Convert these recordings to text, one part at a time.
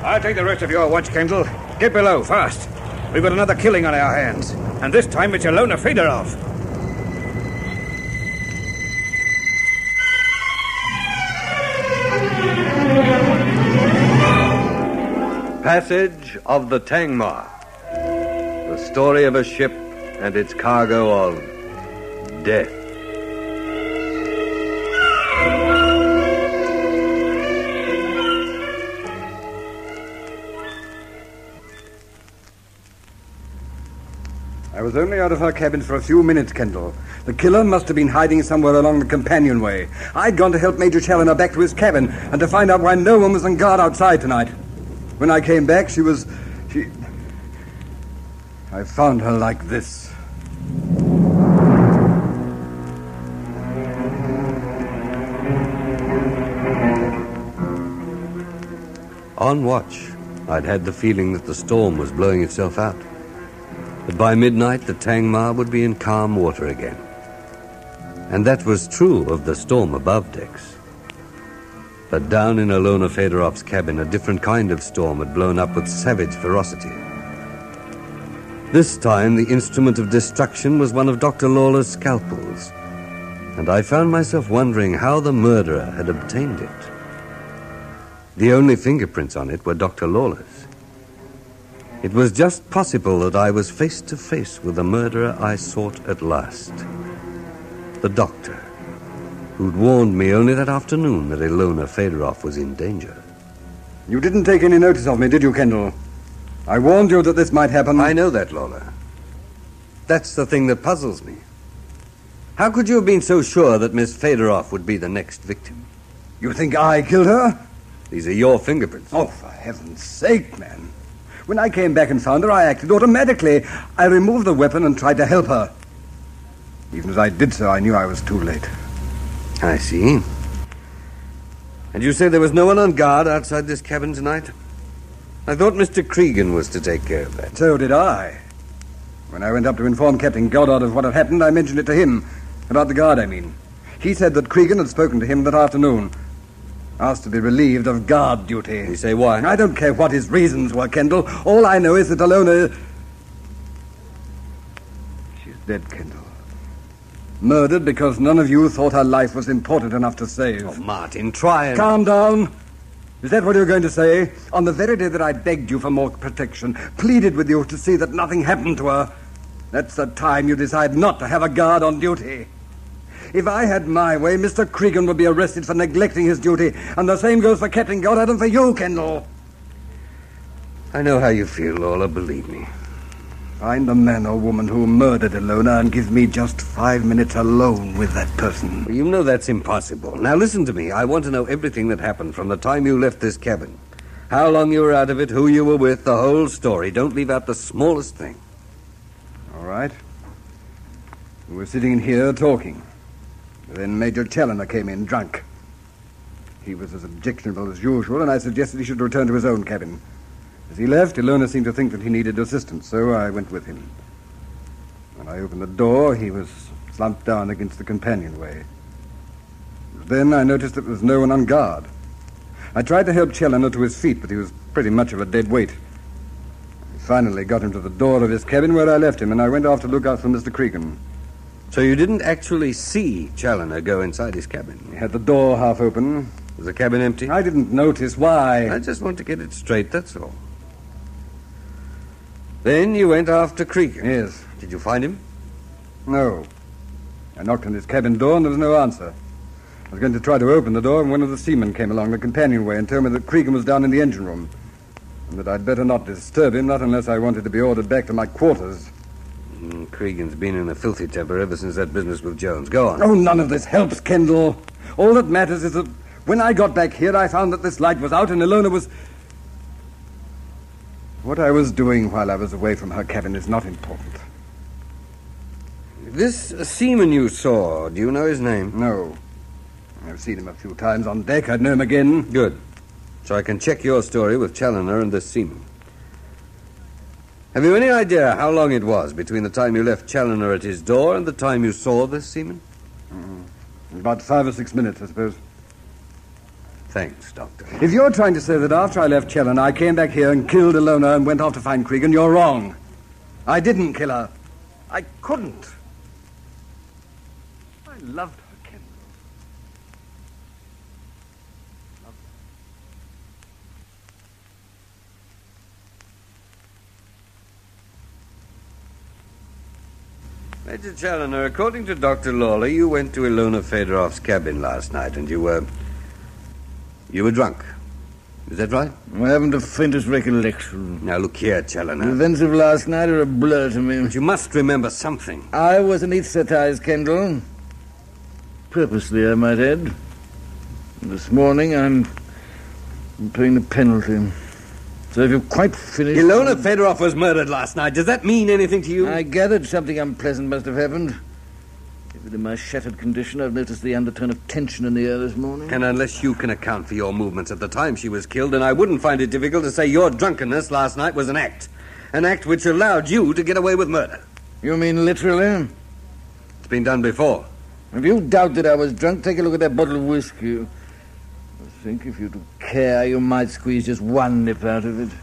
I'll take the rest of your watch, Kendall. Get below, fast. We've got another killing on our hands. And this time it's Ilona Fedorov. Passage of the Tangmar. The story of a ship and its cargo of death. I was only out of her cabin for a few minutes, Kendall. The killer must have been hiding somewhere along the companionway. I'd gone to help Major Challoner back to his cabin and to find out why no one was on guard outside tonight. When I came back, I found her like this. On watch, I'd had the feeling that the storm was blowing itself out. But by midnight, the Tangmar would be in calm water again. And that was true of the storm above decks. But down in Ilona Fedorov's cabin, a different kind of storm had blown up with savage ferocity. This time, the instrument of destruction was one of Dr. Lawler's scalpels, and I found myself wondering how the murderer had obtained it. The only fingerprints on it were Dr. Lawler's. It was just possible that I was face to face with the murderer I sought at last. The doctor, who'd warned me only that afternoon that Ilona Fedorov was in danger. You didn't take any notice of me, did you, Kendall? I warned you that this might happen. I know that, Lawler. That's the thing that puzzles me. How could you have been so sure that Miss Fedorov would be the next victim? You think I killed her? These are your fingerprints. Oh, for heaven's sake, man. When I came back and found her, I acted automatically. I removed the weapon and tried to help her. Even as I did so, I knew I was too late. I see. And you say there was no one on guard outside this cabin tonight? I thought Mr. Cregan was to take care of that. So did I. When I went up to inform Captain Goddard of what had happened, I mentioned it to him. About the guard, I mean. He said that Cregan had spoken to him that afternoon. Asked to be relieved of guard duty. You say why? I don't care what his reasons were, Kendall. All I know is that Ilona... She's dead, Kendall. Murdered because none of you thought her life was important enough to save. Oh, Martin, try and... Calm down. Is that what you're going to say? On the very day that I begged you for more protection, pleaded with you to see that nothing happened to her, that's the time you decide not to have a guard on duty. If I had my way, Mr. Cregan would be arrested for neglecting his duty, and the same goes for Captain Goddard and for you, Kendall. I know how you feel, Lawler, believe me. Find the man or woman who murdered Ilona and give me just 5 minutes alone with that person. Well, you know that's impossible. Now listen to me. I want to know everything that happened from the time you left this cabin. How long you were out of it, who you were with, the whole story. Don't leave out the smallest thing. All right. We were sitting in here talking. Then Major Challoner came in drunk. He was as objectionable as usual, and I suggested he should return to his own cabin. As he left, Ilona seemed to think that he needed assistance, so I went with him. When I opened the door, he was slumped down against the companionway. Then I noticed that there was no one on guard. I tried to help Challoner to his feet, but he was pretty much of a dead weight. I finally got him to the door of his cabin where I left him, and I went off to look out for Mr. Cregan. So you didn't actually see Challoner go inside his cabin? He had the door half open. Was the cabin empty? I didn't notice. Why? I just want to get it straight, that's all. Then you went after Cregan? Yes. Did you find him? No. I knocked on his cabin door and there was no answer. I was going to try to open the door when one of the seamen came along the companionway and told me that Cregan was down in the engine room and that I'd better not disturb him, not unless I wanted to be ordered back to my quarters. Cregan's been in a filthy temper ever since that business with Jones. Go on. Oh, none of this helps, Kendall. All that matters is that when I got back here, I found that this light was out and Ilona was... What I was doing while I was away from her cabin is not important. This seaman you saw, do you know his name? No. I've seen him a few times on deck. I'd know him again. Good. So I can check your story with Challoner and this seaman. Have you any idea how long it was between the time you left Challoner at his door and the time you saw this seaman? About 5 or 6 minutes, I suppose. Thanks, Doctor. If you're trying to say that after I left Chellan, I came back here and killed Ilona and went off to find Cregan, you're wrong. I didn't kill her. I couldn't. I loved her, Kendall. Major Challoner, according to Dr. Lawler, you went to Ilona Fedorov's cabin last night and you were drunk. Is that right? I haven't the faintest recollection. Now, look here, The Challoner. events of last night are a blur to me. But you must remember something. I was anesthetized, Kendall. Purposely, I might add. This morning, I'm paying the penalty. So if you've quite finished... Ilona Fedorov was murdered last night. Does that mean anything to you? I gathered something unpleasant must have happened. Even in my shattered condition, I've noticed the undertone of tension in the air this morning. And unless you can account for your movements at the time she was killed, then I wouldn't find it difficult to say your drunkenness last night was an act. An act which allowed you to get away with murder. You mean literally? It's been done before. If you doubt that I was drunk, take a look at that bottle of whiskey. I think if you took care, you might squeeze just one nip out of it.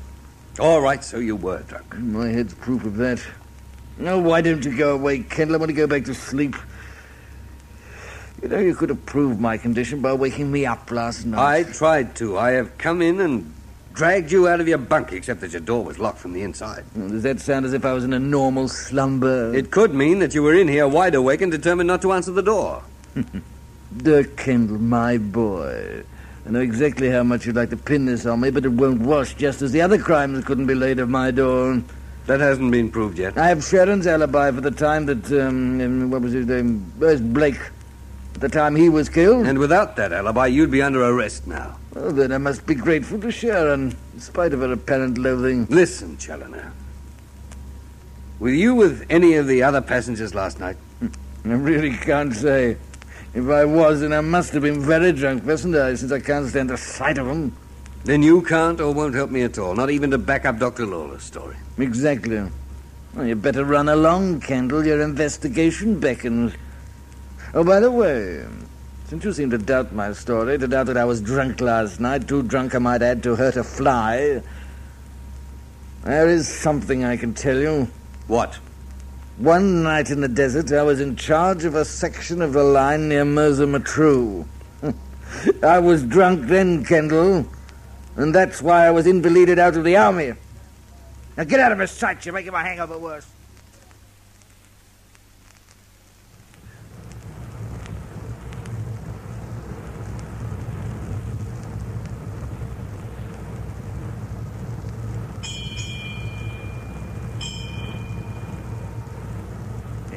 All right, so you were drunk. My head's proof of that. Now, why don't you go away, Kendall? I want to go back to sleep. You know, you could have proved my condition by waking me up last night. I tried to. I have come in and dragged you out of your bunk, except that your door was locked from the inside. Well, does that sound as if I was in a normal slumber? It could mean that you were in here wide awake and determined not to answer the door. Dirk Kendall, my boy. I know exactly how much you'd like to pin this on me, but it won't wash, just as the other crimes couldn't be laid at my door. That hasn't been proved yet. I have Sharon's alibi for the time that, what was his name? Where's Blake? At the time he was killed. And without that alibi, you'd be under arrest now. Well, then I must be grateful to Sharon, in spite of her apparent loathing. Listen, Challoner. Were you with any of the other passengers last night? I really can't say. If I was, then I must have been very drunk, wasn't I, since I can't stand the sight of them. Then you can't or won't help me at all, not even to back up Dr. Lawler's story. Exactly. Well, you better run along, Kendall. Your investigation beckons. Oh, by the way, since you seem to doubt my story, to doubt that I was drunk last night, too drunk, I might add, to hurt a fly, there is something I can tell you. What? One night in the desert, I was in charge of a section of the line near Merza Matru. I was drunk then, Kendall, and that's why I was invalided out of the army. Now get out of my sight, you're making my hangover worse.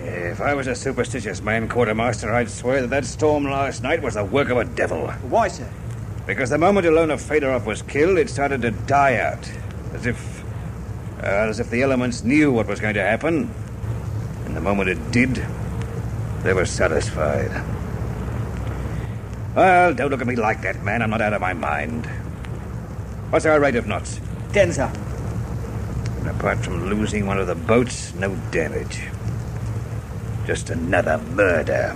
If I was a superstitious man, Quartermaster, I'd swear that storm last night was the work of a devil. Why, sir? Because the moment Ilona Fedorov was killed, it started to die out. As if the elements knew what was going to happen. And the moment it did, they were satisfied. Well, don't look at me like that, man. I'm not out of my mind. What's our rate of knots? 10, sir. And apart from losing one of the boats, no damage. Just another murder.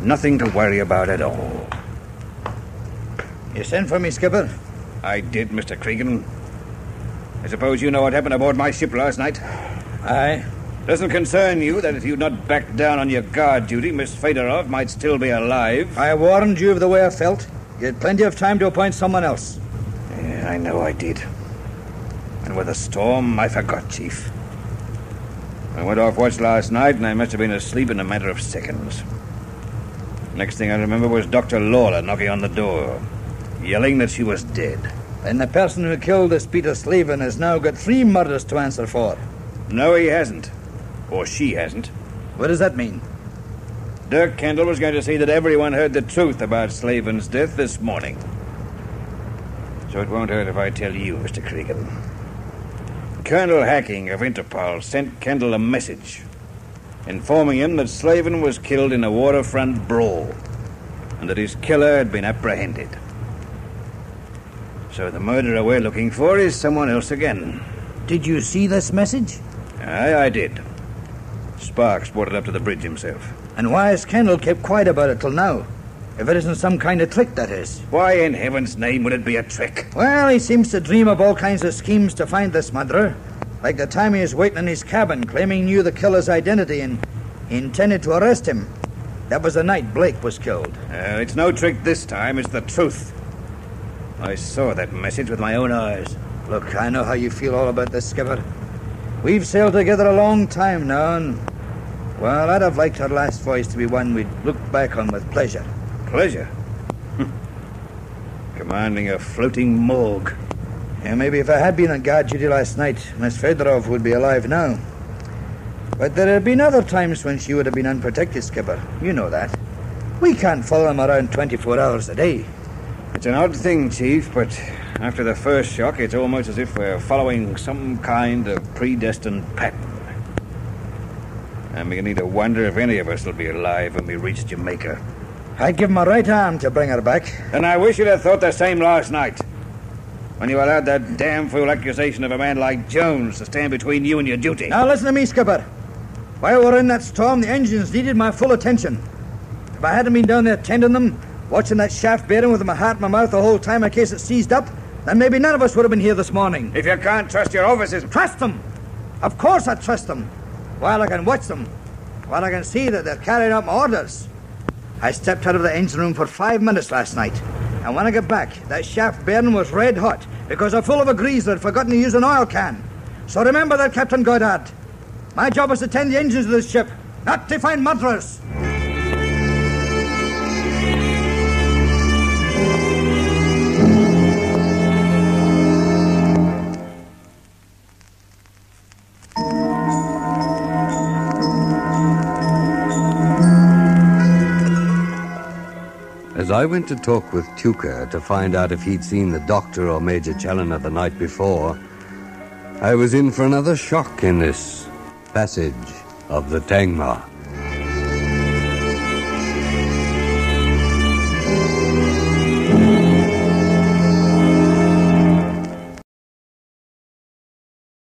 Nothing to worry about at all. You sent for me, Skipper? I did, Mr. Cregan. I suppose you know what happened aboard my ship last night? Aye. Doesn't concern you that if you'd not backed down on your guard duty, Miss Fedorov might still be alive? I warned you of the way I felt. You had plenty of time to appoint someone else. Yeah, I know I did. And with the storm, I forgot, Chief. I went off watch last night, and I must have been asleep in a matter of seconds. Next thing I remember was Dr. Lawler knocking on the door, yelling that she was dead. And the person who killed this Peter Slavin has now got 3 murders to answer for. No, he hasn't. Or she hasn't. What does that mean? Dirk Kendall was going to see that everyone heard the truth about Slavin's death this morning. So it won't hurt if I tell you, Mr. Cregan. Colonel Hacking of Interpol sent Kendall a message informing him that Slavin was killed in a waterfront brawl and that his killer had been apprehended. So the murderer we're looking for is someone else again. Did you see this message? Aye, I did. Sparks brought it up to the bridge himself. And why has Kendall kept quiet about it till now? If it isn't some kind of trick, that is. Why in heaven's name would it be a trick? Well, he seems to dream of all kinds of schemes to find this murderer. Like the time he was waiting in his cabin, claiming he knew the killer's identity and he intended to arrest him. That was the night Blake was killed. It's no trick this time, it's the truth. I saw that message with my own eyes. Look, I know how you feel all about this, Skipper. We've sailed together a long time now, and, well, I'd have liked our last voyage to be one we'd look back on with pleasure. Pleasure? Commanding a floating morgue. Yeah, maybe if I had been on guard duty last night, Miss Fedorov would be alive now. But there have been other times when she would have been unprotected, Skipper. You know that. We can't follow them around 24 hours a day. It's an odd thing, Chief, but after the first shock, it's almost as if we're following some kind of predestined pattern. I'm beginning to wonder if any of us will be alive when we reach Jamaica. I'd give my right arm to bring her back. And I wish you'd have thought the same last night, when you allowed that damn fool accusation of a man like Jones to stand between you and your duty. Now listen to me, Skipper. While we were in that storm, the engines needed my full attention. If I hadn't been down there tending them, watching that shaft bearing with my heart in my mouth the whole time in case it seized up, then maybe none of us would have been here this morning. If you can't trust your officers... Trust them! Of course I trust them. While I can watch them. While I can see that they're carrying out my orders. I stepped out of the engine room for 5 minutes last night. And when I got back, that shaft bearing was red hot because a full of a greaser had forgotten to use an oil can. So remember that, Captain Goddard. My job is to tend the engines of this ship, not to find murderers. As I went to talk with Tuka to find out if he'd seen the doctor or Major Challoner the night before, I was in for another shock in this passage of the Tangmar.